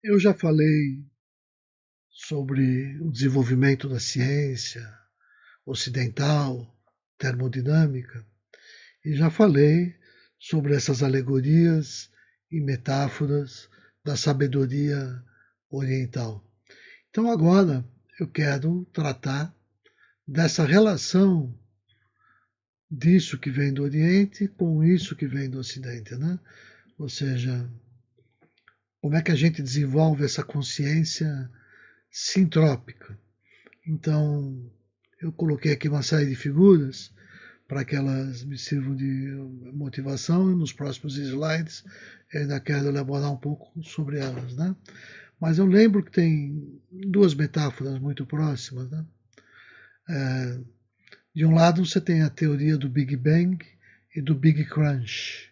Eu já falei sobre o desenvolvimento da ciência ocidental, termodinâmica, e já falei sobre essas alegorias e metáforas da sabedoria oriental. Então agora eu quero tratar dessa relação disso que vem do Oriente com isso que vem do Ocidente, né? Ou seja, como é que a gente desenvolve essa consciência sintrópica. Então, eu coloquei aqui uma série de figuras para que elas me sirvam de motivação e nos próximos slides eu ainda quero elaborar um pouco sobre elas, né? Mas eu lembro que tem duas metáforas muito próximas, né? De um lado você tem a teoria do Big Bang e do Big Crunch,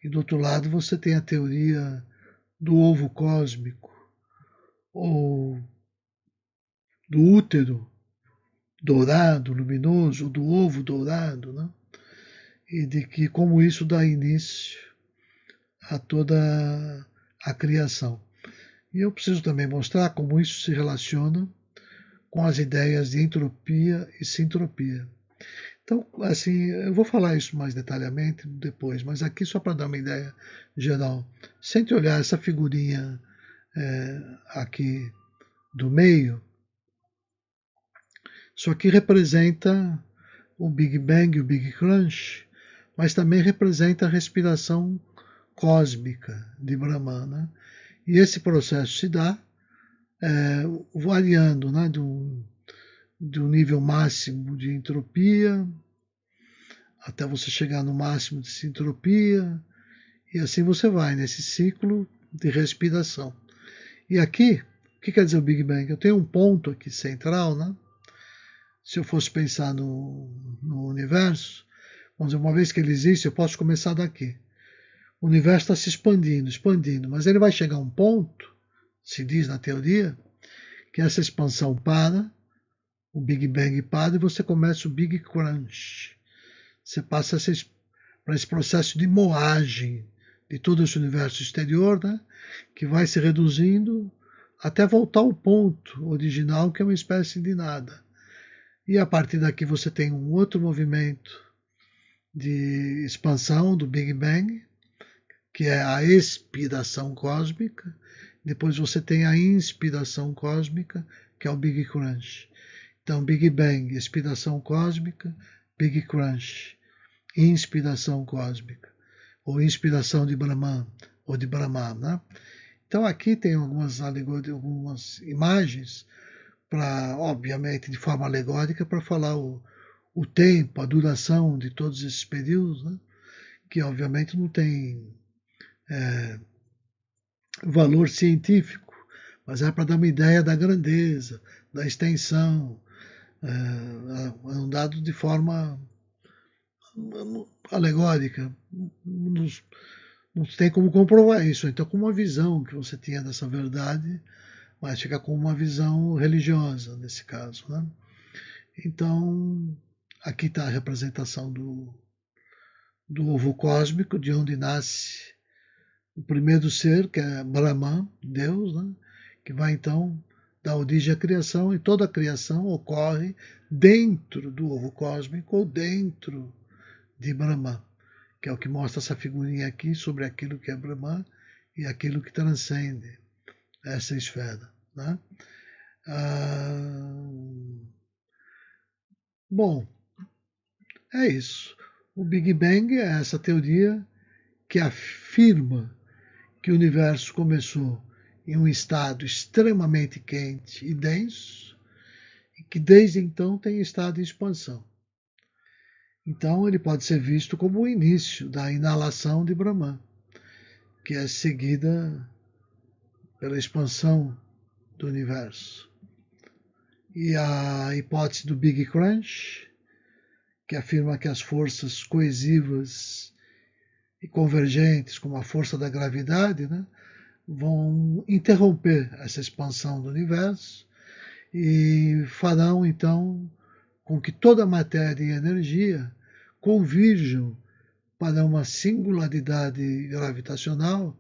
e do outro lado você tem a teoria do ovo cósmico ou do útero dourado, luminoso, do ovo dourado, né? E de que como isso dá início a toda a criação. E eu preciso também mostrar como isso se relaciona com as ideias de entropia e sintropia. Então, assim, eu vou falar isso mais detalhadamente depois, mas aqui só para dar uma ideia geral. Sente olhar essa figurinha aqui do meio, isso aqui representa o Big Bang e o Big Crunch, mas também representa a respiração cósmica de Brahman. Né? E esse processo se dá variando né, do nível máximo de entropia até você chegar no máximo de sintropia, e assim você vai nesse ciclo de respiração. E aqui, o que quer dizer o Big Bang? Eu tenho um ponto aqui central, né? Se eu fosse pensar no universo, vamos dizer, uma vez que ele existe, eu posso começar daqui. O universo está se expandindo, expandindo, mas ele vai chegar a um ponto, se diz na teoria, que essa expansão para, o Big Bang para e você começa o Big Crunch. Você passa para esse processo de moagem de todo esse universo exterior, né, que vai se reduzindo até voltar ao ponto original, que é uma espécie de nada. E a partir daqui você tem um outro movimento de expansão do Big Bang, que é a expiração cósmica. Depois você tem a inspiração cósmica, que é o Big Crunch. Então, Big Bang, expiração cósmica, Big Crunch, inspiração cósmica, ou inspiração de Brahman, ou de Brahma. Né? Então, aqui tem algumas alegorias, algumas imagens, para, obviamente, de forma alegórica, para falar o tempo, a duração de todos esses períodos, né? Que obviamente não tem valor científico, mas é para dar uma ideia da grandeza, da extensão, é um dado de forma alegórica. Não tem como comprovar isso. Então, com uma visão que você tinha dessa verdade, mas fica com uma visão religiosa nesse caso. Né? Então, aqui está a representação do ovo cósmico, de onde nasce o primeiro ser, que é Brahman, Deus, né? Que vai então dar origem à criação, e toda a criação ocorre dentro do ovo cósmico ou dentro de Brahman, que é o que mostra essa figurinha aqui sobre aquilo que é Brahman e aquilo que transcende essa esfera. Né? Ah, bom, é isso. O Big Bang é essa teoria que afirma que o universo começou em um estado extremamente quente e denso, e que desde então tem estado em expansão. Então ele pode ser visto como o início da inalação de Brahman, que é seguida pela expansão do universo. E a hipótese do Big Crunch, que afirma que as forças coesivas e convergentes, como a força da gravidade, né, vão interromper essa expansão do universo e farão então com que toda a matéria e energia convirjam para uma singularidade gravitacional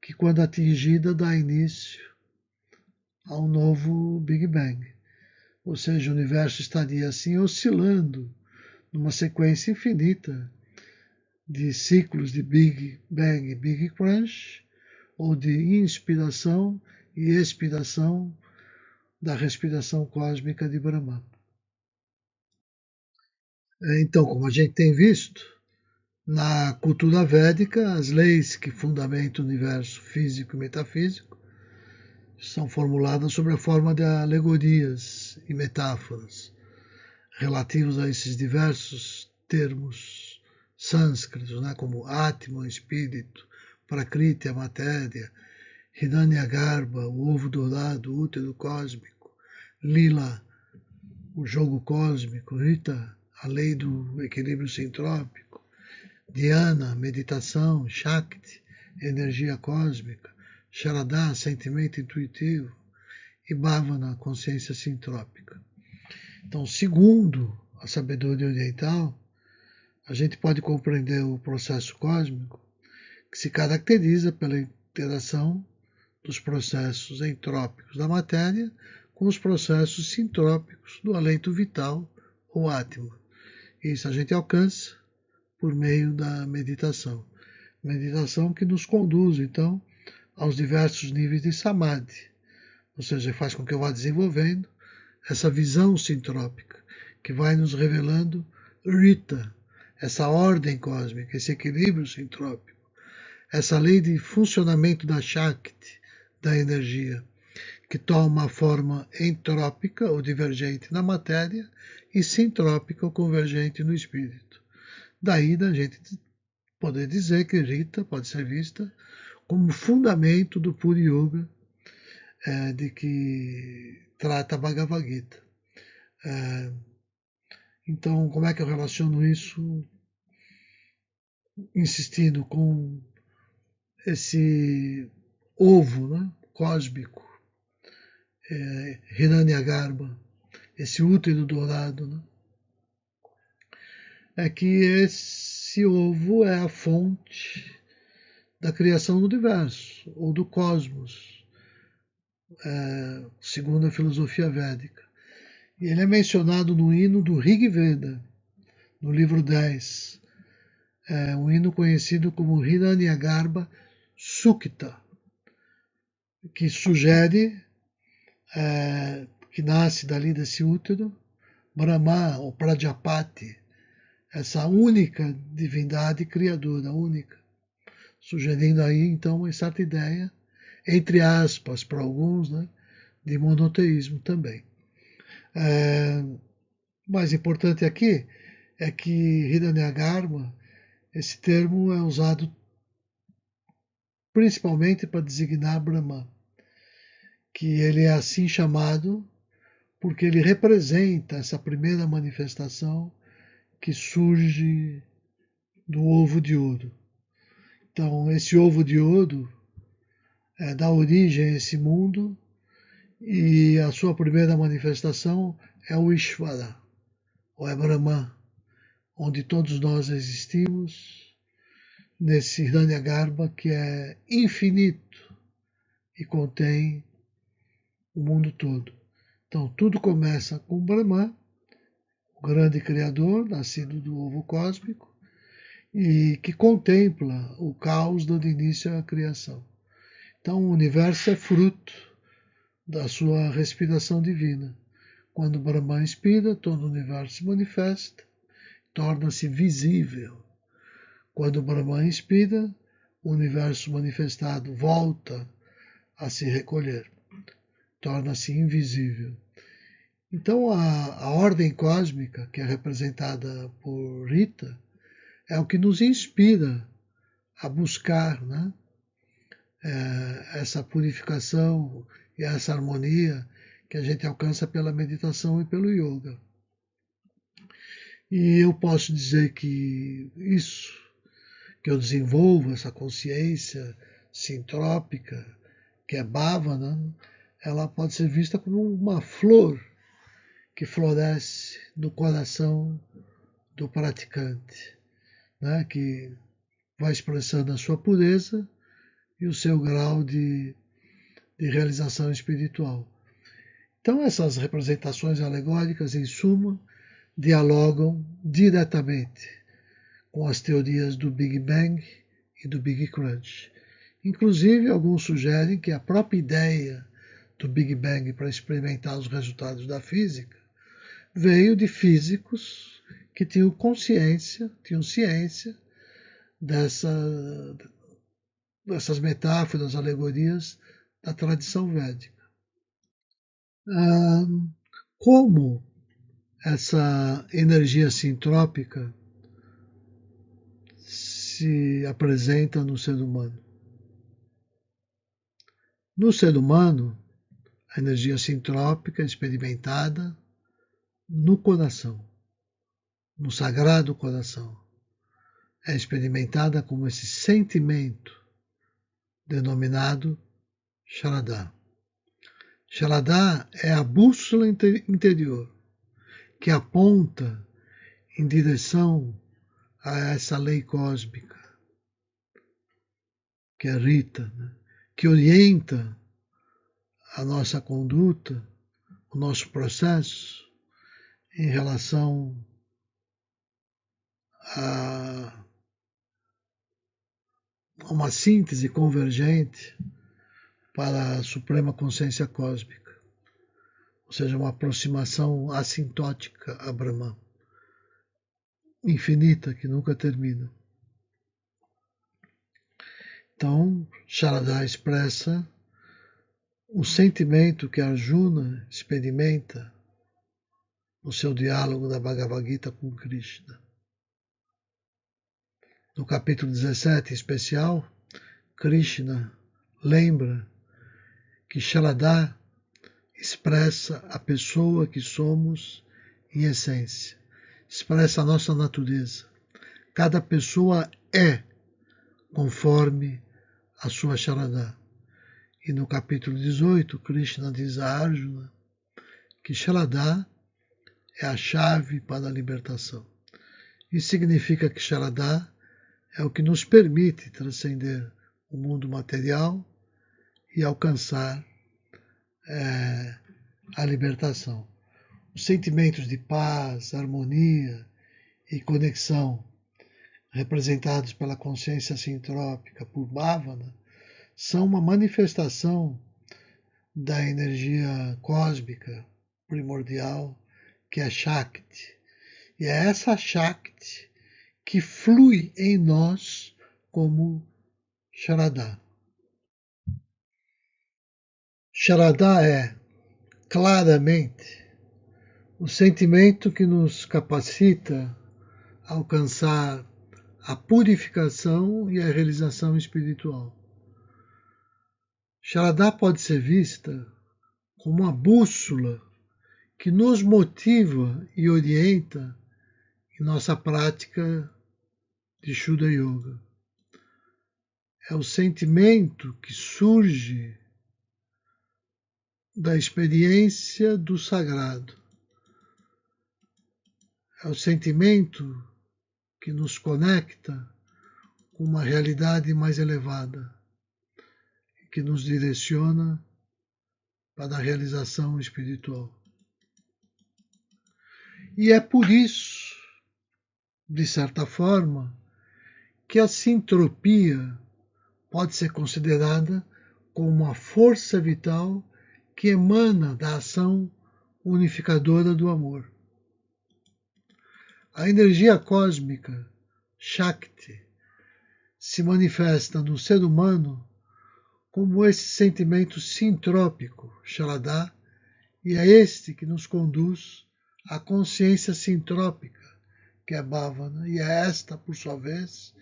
que quando atingida dá início a um novo Big Bang. Ou seja, o universo estaria assim oscilando numa sequência infinita de ciclos de Big Bang e Big Crunch, ou de inspiração e expiração da respiração cósmica de Brahma. Então, como a gente tem visto, na cultura védica, as leis que fundamentam o universo físico e metafísico são formuladas sob a forma de alegorias e metáforas relativos a esses diversos termos sânscritos, né, como Atma, espírito, Prakriti, a matéria, Hiranyagarbha, o ovo dourado, o útero cósmico, Lila, o jogo cósmico, Rita, a lei do equilíbrio sintrópico, Dhyana, meditação, Shakti, energia cósmica, Sharada, sentimento intuitivo, e Bhavana, consciência sintrópica. Então, segundo a sabedoria oriental, a gente pode compreender o processo cósmico que se caracteriza pela interação dos processos entrópicos da matéria com os processos sintrópicos do alento vital ou Atma. Isso a gente alcança por meio da meditação. Meditação que nos conduz, então, aos diversos níveis de Samadhi, ou seja, faz com que eu vá desenvolvendo essa visão sintrópica, que vai nos revelando Rita, essa ordem cósmica, esse equilíbrio sintrópico, essa lei de funcionamento da Shakti, da energia, que toma a forma entrópica ou divergente na matéria e sintrópica ou convergente no espírito. Daí da gente poder dizer que Rita pode ser vista como fundamento do Puri Yoga, de que trata a Bhagavad Gita. Então, como é que eu relaciono isso? Insistindo com esse ovo, né, cósmico, Hiranyagarbha, esse útero dourado, né? É que esse ovo é a fonte da criação do universo, ou do cosmos, segundo a filosofia védica. E ele é mencionado no hino do Rig Veda, no livro 10, um hino conhecido como Hiranyagarbha Sukta, que sugere que nasce dali desse útero Brahma, ou Prajapati, essa única divindade criadora, única, sugerindo aí então uma certa ideia, entre aspas, para alguns, né, de monoteísmo também. Mais importante aqui é que Hiranyagarbha, esse termo é usado principalmente para designar Brahma, que ele é assim chamado porque ele representa essa primeira manifestação que surge do ovo de ouro. Então, esse ovo de ouro dá origem a esse mundo e a sua primeira manifestação é o Ishvara, ou é Brahman, onde todos nós existimos, nesse Hiranyagarbha que é infinito e contém o mundo todo. Então, tudo começa com Brahman, o grande criador, nascido do ovo cósmico, e que contempla o caos dando início à criação. Então, o universo é fruto da sua respiração divina. Quando Brahma inspira, todo o universo se manifesta, torna-se visível. Quando Brahma inspira, o universo manifestado volta a se recolher, torna-se invisível. Então, a ordem cósmica, que é representada por Rita, é o que nos inspira a buscar, né, essa purificação e essa harmonia que a gente alcança pela meditação e pelo yoga. E eu posso dizer que isso que eu desenvolvo, essa consciência sintrópica, que é Bhavana, ela pode ser vista como uma flor que floresce no coração do praticante, né, que vai expressando a sua pureza e o seu grau de realização espiritual. Então, essas representações alegóricas, em suma, dialogam diretamente com as teorias do Big Bang e do Big Crunch. Inclusive, alguns sugerem que a própria ideia do Big Bang para experimentar os resultados da física veio de físicos que tinham ciência dessas metáforas, alegorias da tradição védica. Como essa energia sintrópica se apresenta no ser humano? No ser humano, a energia sintrópica é experimentada no coração, no sagrado coração. É experimentada como esse sentimento denominado Sharadha. Sharadha é a bússola interior que aponta em direção a essa lei cósmica, que é Rita, né? Que orienta a nossa conduta, o nosso processo em relação a uma síntese convergente para a suprema consciência cósmica, ou seja, uma aproximação assintótica a Brahman, infinita, que nunca termina. Então, Sharadha expressa o sentimento que Arjuna experimenta no seu diálogo da Bhagavad Gita com Krishna. No capítulo 17, em especial, Krishna lembra que Sharadha expressa a pessoa que somos em essência, expressa a nossa natureza. Cada pessoa é conforme a sua Sharadha. E no capítulo 18, Krishna diz a Arjuna que Sharadha é a chave para a libertação. Isso significa que Sharadha é o que nos permite transcender o mundo material e alcançar a libertação. Os sentimentos de paz, harmonia e conexão representados pela consciência sintrópica por Bhavana são uma manifestação da energia cósmica primordial que é Shakti. E é essa Shakti que flui em nós como Sharadha. Sharadha é claramente o sentimento que nos capacita a alcançar a purificação e a realização espiritual. Sharadha pode ser vista como uma bússola que nos motiva e orienta em nossa prática de Shuddha Yoga. É o sentimento que surge da experiência do sagrado. É o sentimento que nos conecta com uma realidade mais elevada, que nos direciona para a realização espiritual. E é por isso, de certa forma, que a sintropia pode ser considerada como uma força vital que emana da ação unificadora do amor. A energia cósmica, Shakti, se manifesta no ser humano como esse sentimento sintrópico, Sharadha, e é este que nos conduz à consciência sintrópica, que é Bhavana, e é esta, por sua vez,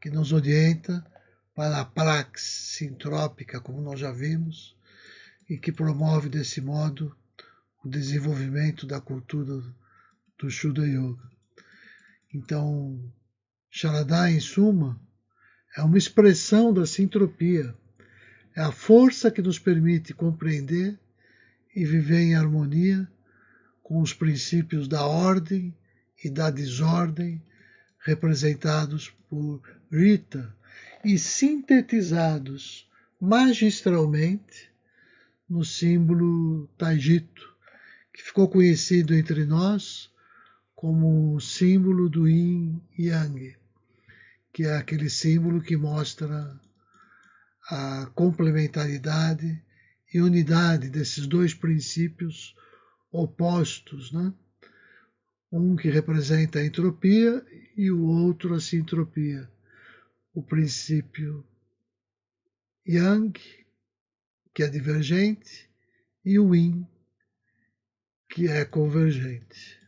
que nos orienta para a praxis sintrópica, como nós já vimos, e que promove desse modo o desenvolvimento da cultura do Shuddha Yoga. Então, Sharadha, em suma, é uma expressão da sintropia, é a força que nos permite compreender e viver em harmonia com os princípios da ordem e da desordem representados por Rita, e sintetizados magistralmente no símbolo Taijito, que ficou conhecido entre nós como o símbolo do Yin Yang, que é aquele símbolo que mostra a complementaridade e unidade desses dois princípios opostos, né? Um que representa a entropia e o outro a sintropia. O princípio Yang, que é divergente, e o Yin, que é convergente.